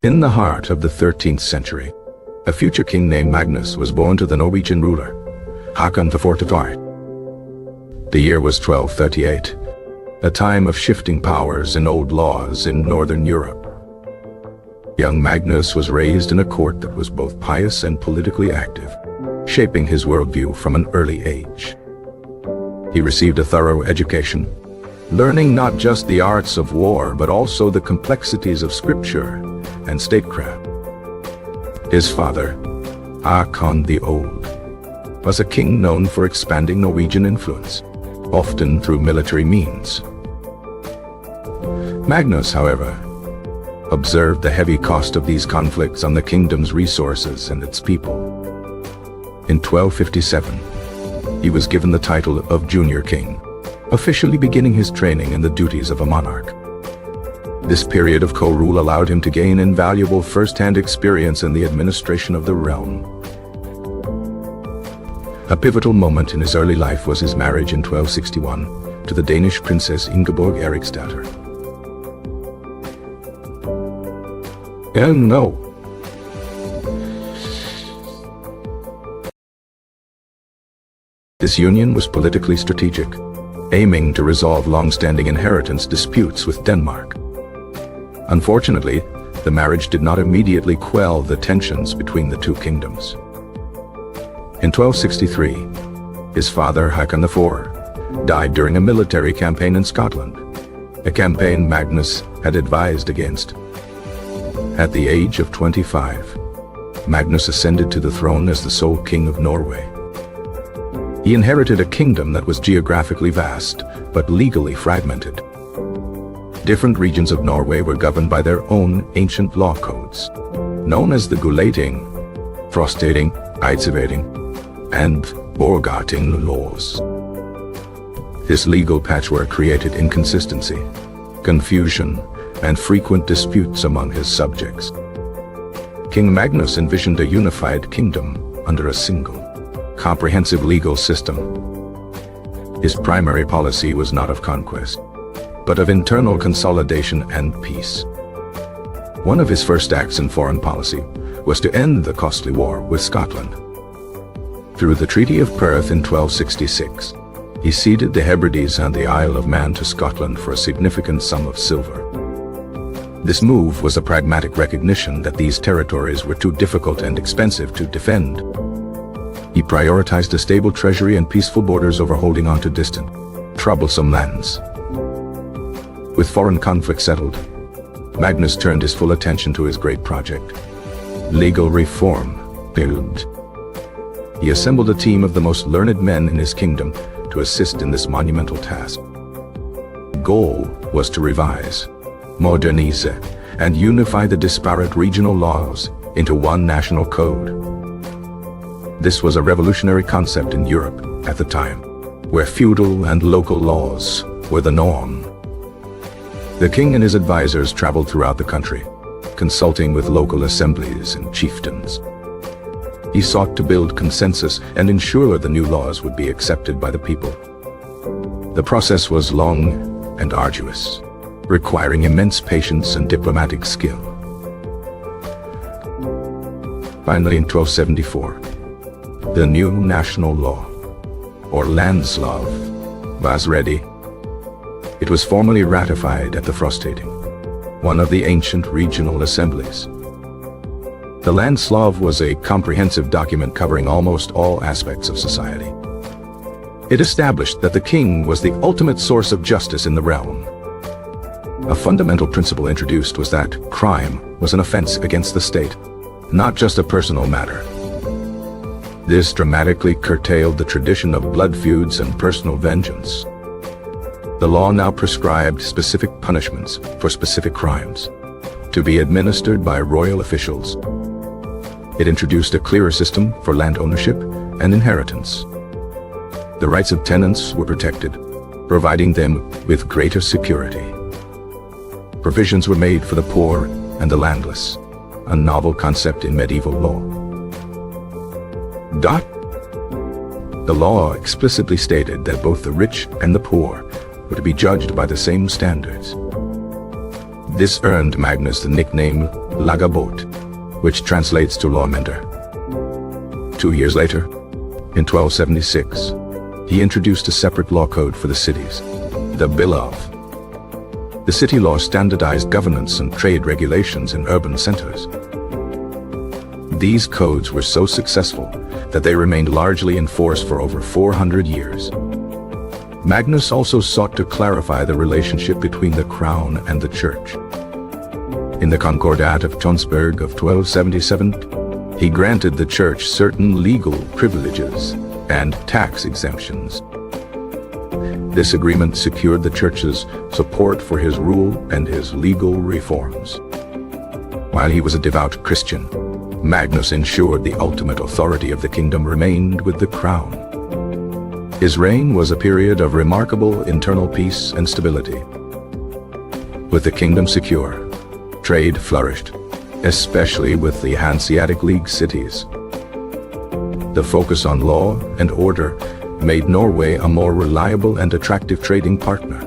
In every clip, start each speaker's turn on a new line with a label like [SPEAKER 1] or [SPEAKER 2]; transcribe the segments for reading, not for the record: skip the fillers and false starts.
[SPEAKER 1] In the heart of the 13th century, a future king named Magnus was born to the Norwegian ruler, Håkon IV. The year was 1238, a time of shifting powers and old laws in northern Europe. Young Magnus was raised in a court that was both pious and politically active, shaping his worldview from an early age. He received a thorough education, learning not just the arts of war but also the complexities of scripture and statecraft. His father, Håkon the Old, was a king known for expanding Norwegian influence, often through military means. Magnus, however, observed the heavy cost of these conflicts on the kingdom's resources and its people. In 1257, he was given the title of Junior King, officially beginning his training in the duties of a monarch. This period of co-rule allowed him to gain invaluable first-hand experience in the administration of the realm. A pivotal moment in his early life was his marriage in 1261 to the Danish princess Ingeborg Eriksdatter. And no. This union was politically strategic, aiming to resolve long-standing inheritance disputes with Denmark. Unfortunately, the marriage did not immediately quell the tensions between the two kingdoms. In 1263, his father, Håkon IV, died during a military campaign in Scotland, a campaign Magnus had advised against. At the age of 25, Magnus ascended to the throne as the sole king of Norway. He inherited a kingdom that was geographically vast, but legally fragmented. Different regions of Norway were governed by their own ancient law codes, known as the Gulating, Frostating, Eidsivating, and Borgarting laws. This legal patchwork created inconsistency, confusion, and frequent disputes among his subjects. King Magnus envisioned a unified kingdom under a single, comprehensive legal system. His primary policy was not of conquest, but of internal consolidation and peace. One of his first acts in foreign policy was to end the costly war with Scotland. Through the Treaty of Perth in 1266, he ceded the Hebrides and the Isle of Man to Scotland for a significant sum of silver. This move was a pragmatic recognition that these territories were too difficult and expensive to defend. He prioritized a stable treasury and peaceful borders over holding on to distant, troublesome lands. With foreign conflict settled, Magnus turned his full attention to his great project, legal reform. He assembled a team of the most learned men in his kingdom to assist in this monumental task. The goal was to revise, modernize, and unify the disparate regional laws into one national code. This was a revolutionary concept in Europe at the time, where feudal and local laws were the norm. The king and his advisors traveled throughout the country, consulting with local assemblies and chieftains. He sought to build consensus and ensure the new laws would be accepted by the people. The process was long and arduous, requiring immense patience and diplomatic skill. Finally, in 1274, the new national law, or landslov, was ready. It was formally ratified at the Frostating, one of the ancient regional assemblies. The landslov was a comprehensive document covering almost all aspects of society. It established that the king was the ultimate source of justice in the realm. A fundamental principle introduced was that crime was an offense against the state, not just a personal matter. This dramatically curtailed the tradition of blood feuds and personal vengeance. The law now prescribed specific punishments for specific crimes, to be administered by royal officials. It introduced a clearer system for land ownership and inheritance. The rights of tenants were protected, providing them with greater security. Provisions were made for the poor and the landless, a novel concept in medieval law. The law explicitly stated that both the rich and the poor were to be judged by the same standards. This earned Magnus the nickname Lagabot, which translates to lawmender. 2 years later, in 1276, he introduced a separate law code for the cities, the Bill of. The city law standardized governance and trade regulations in urban centers. These codes were so successful that they remained largely in force for over 400 years. Magnus also sought to clarify the relationship between the crown and the church. In the Concordat of Tonsberg of 1277, he granted the church certain legal privileges and tax exemptions. This agreement secured the church's support for his rule and his legal reforms. While he was a devout Christian, Magnus ensured the ultimate authority of the kingdom remained with the crown. His reign was a period of remarkable internal peace and stability. With the kingdom secure, trade flourished, especially with the Hanseatic League cities. The focus on law and order made Norway a more reliable and attractive trading partner.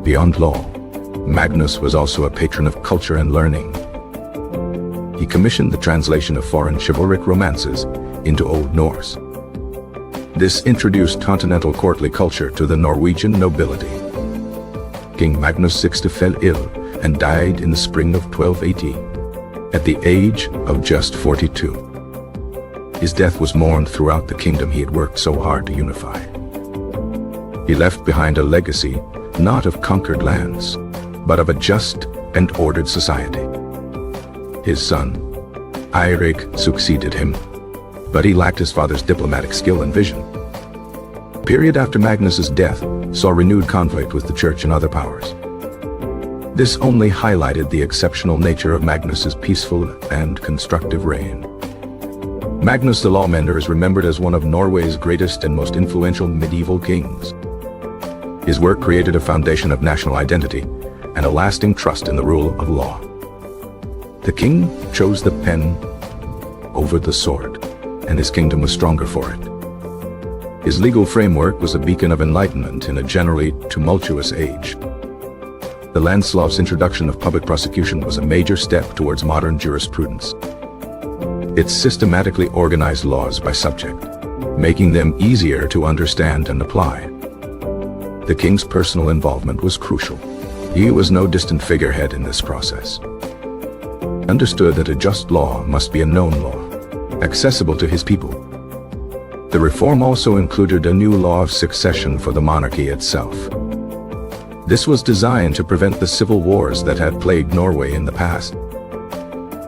[SPEAKER 1] Beyond law, Magnus was also a patron of culture and learning. He commissioned the translation of foreign chivalric romances into Old Norse. This introduced continental courtly culture to the Norwegian nobility. King Magnus VI fell ill and died in the spring of 1280, at the age of just 42. His death was mourned throughout the kingdom he had worked so hard to unify. He left behind a legacy not of conquered lands, but of a just and ordered society. His son, Eirik, succeeded him, but he lacked his father's diplomatic skill and vision. The period after Magnus's death saw renewed conflict with the church and other powers. This only highlighted the exceptional nature of Magnus's peaceful and constructive reign. Magnus the Lawmender is remembered as one of Norway's greatest and most influential medieval kings. His work created a foundation of national identity and a lasting trust in the rule of law. The king chose the pen over the sword, and his kingdom was stronger for it. His legal framework was a beacon of enlightenment in a generally tumultuous age. The Landslov's introduction of public prosecution was a major step towards modern jurisprudence. It systematically organized laws by subject, making them easier to understand and apply. The king's personal involvement was crucial. He was no distant figurehead in this process. Understood that a just law must be a known law, accessible to his people. The reform also included a new law of succession for the monarchy itself. This was designed to prevent the civil wars that had plagued Norway in the past.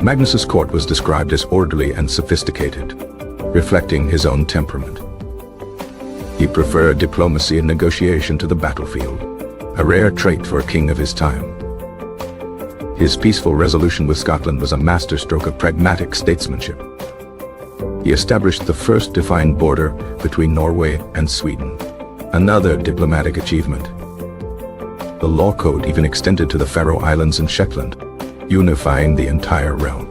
[SPEAKER 1] Magnus's court was described as orderly and sophisticated, reflecting his own temperament. He preferred diplomacy and negotiation to the battlefield, a rare trait for a king of his time. His peaceful resolution with Scotland was a masterstroke of pragmatic statesmanship. He established the first defined border between Norway and Sweden, another diplomatic achievement. The law code even extended to the Faroe Islands and Shetland, unifying the entire realm.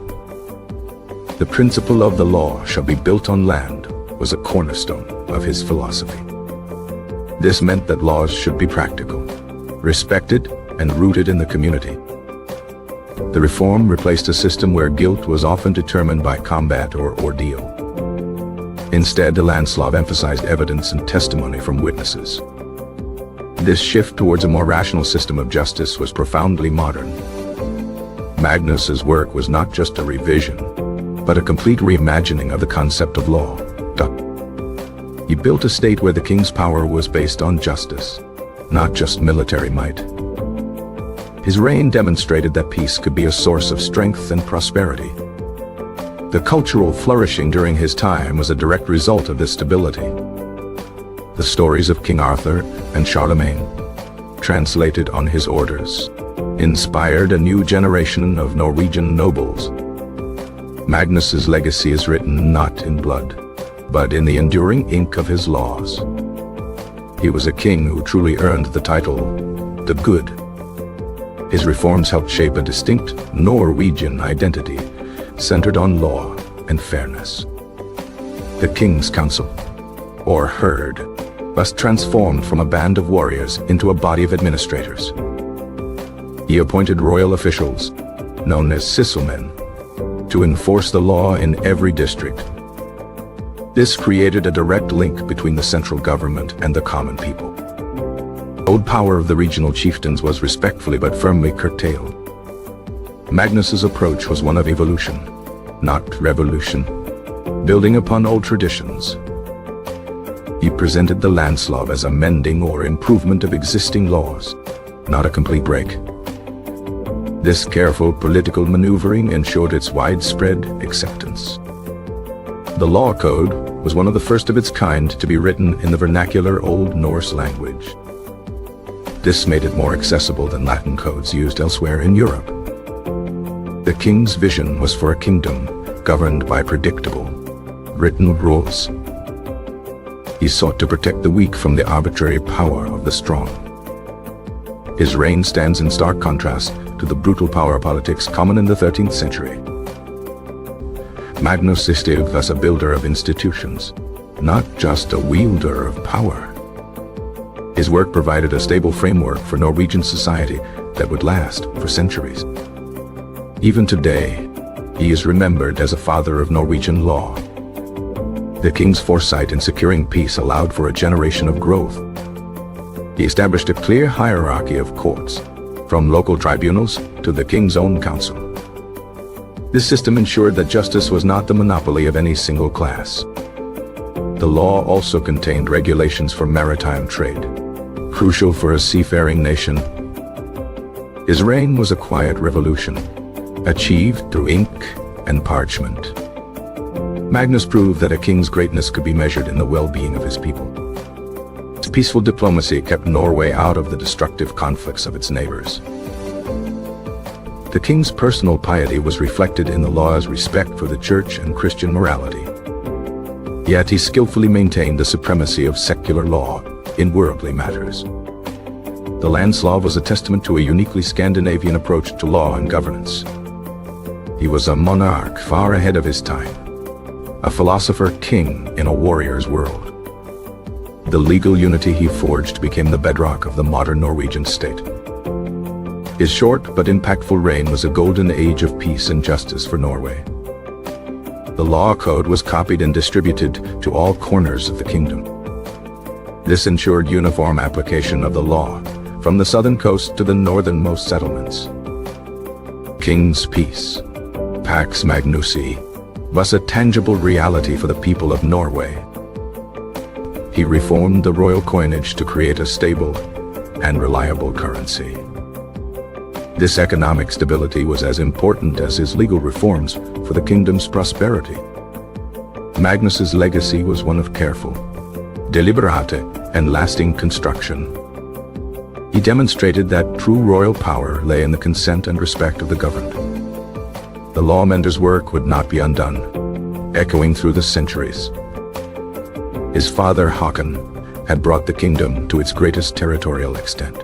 [SPEAKER 1] The principle of the law shall be built on land was a cornerstone of his philosophy. This meant that laws should be practical, respected, and rooted in the community. The reform replaced a system where guilt was often determined by combat or ordeal. Instead, the Landslov emphasized evidence and testimony from witnesses. This shift towards a more rational system of justice was profoundly modern. Magnus's work was not just a revision, but a complete reimagining of the concept of law. He built a state where the king's power was based on justice, not just military might. His reign demonstrated that peace could be a source of strength and prosperity. The cultural flourishing during his time was a direct result of this stability. The stories of King Arthur and Charlemagne, translated on his orders, inspired a new generation of Norwegian nobles. Magnus's legacy is written not in blood, but in the enduring ink of his laws. He was a king who truly earned the title, the Good. His reforms helped shape a distinct Norwegian identity centered on law and fairness. The King's Council, or Herd, was transformed from a band of warriors into a body of administrators. He appointed royal officials, known as sysselmen, to enforce the law in every district. This created a direct link between the central government and the common people. The old power of the regional chieftains was respectfully but firmly curtailed. Magnus's approach was one of evolution, not revolution, building upon old traditions. He presented the landslav as a mending or improvement of existing laws, not a complete break. This careful political maneuvering ensured its widespread acceptance. The law code was one of the first of its kind to be written in the vernacular Old Norse language. This made it more accessible than Latin codes used elsewhere in Europe. The king's vision was for a kingdom governed by predictable, written rules. He sought to protect the weak from the arbitrary power of the strong. His reign stands in stark contrast to the brutal power politics common in the 13th century. Magnus VI was a builder of institutions, not just a wielder of power. His work provided a stable framework for Norwegian society that would last for centuries. Even today, he is remembered as a father of Norwegian law. The king's foresight in securing peace allowed for a generation of growth. He established a clear hierarchy of courts, from local tribunals to the king's own council. This system ensured that justice was not the monopoly of any single class. The law also contained regulations for maritime trade, crucial for a seafaring nation. His reign was a quiet revolution, achieved through ink and parchment. Magnus proved that a king's greatness could be measured in the well-being of his people. His peaceful diplomacy kept Norway out of the destructive conflicts of its neighbors. The king's personal piety was reflected in the law's respect for the church and Christian morality. Yet he skillfully maintained the supremacy of secular law in worldly matters. The landslav was a testament to a uniquely Scandinavian approach to law and governance. He was a monarch far ahead of his time, a philosopher king in a warrior's world. The legal unity he forged became the bedrock of the modern Norwegian state. His short but impactful reign was a golden age of peace and justice for Norway. The law code was copied and distributed to all corners of the kingdom. This ensured uniform application of the law, from the southern coast to the northernmost settlements. King's peace, Pax Magnusi, was a tangible reality for the people of Norway. He reformed the royal coinage to create a stable and reliable currency. This economic stability was as important as his legal reforms for the kingdom's prosperity. Magnus's legacy was one of careful, deliberate, and lasting construction. He demonstrated that true royal power lay in the consent and respect of the governed. The lawmender's work would not be undone, echoing through the centuries. His father Håkon had brought the kingdom to its greatest territorial extent.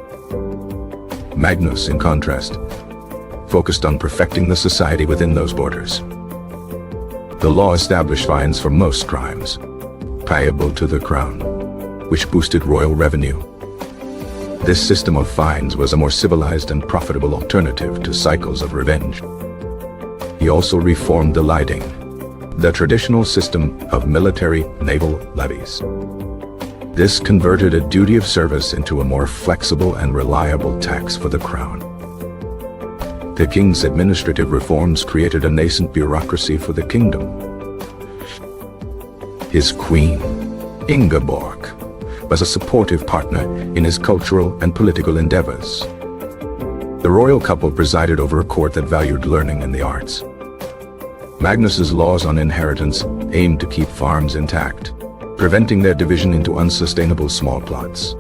[SPEAKER 1] Magnus, in contrast, focused on perfecting the society within those borders. The law established fines for most crimes, payable to the crown, which boosted royal revenue. This system of fines was a more civilized and profitable alternative to cycles of revenge. He also reformed the liding, the traditional system of military naval levies. This converted a duty of service into a more flexible and reliable tax for the crown. The king's administrative reforms created a nascent bureaucracy for the kingdom. His queen, Ingeborg, was a supportive partner in his cultural and political endeavors. The royal couple presided over a court that valued learning and the arts. Magnus's laws on inheritance aimed to keep farms intact, preventing their division into unsustainable small plots.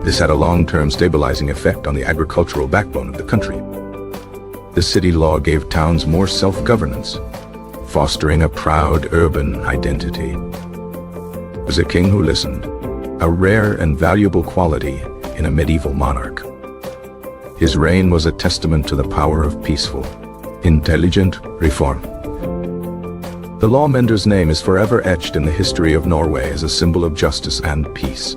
[SPEAKER 1] This had a long-term stabilizing effect on the agricultural backbone of the country. The city law gave towns more self-governance, fostering a proud urban identity. It was a king who listened, a rare and valuable quality in a medieval monarch. His reign was a testament to the power of peaceful, intelligent reform. The lawmender's name is forever etched in the history of Norway as a symbol of justice and peace.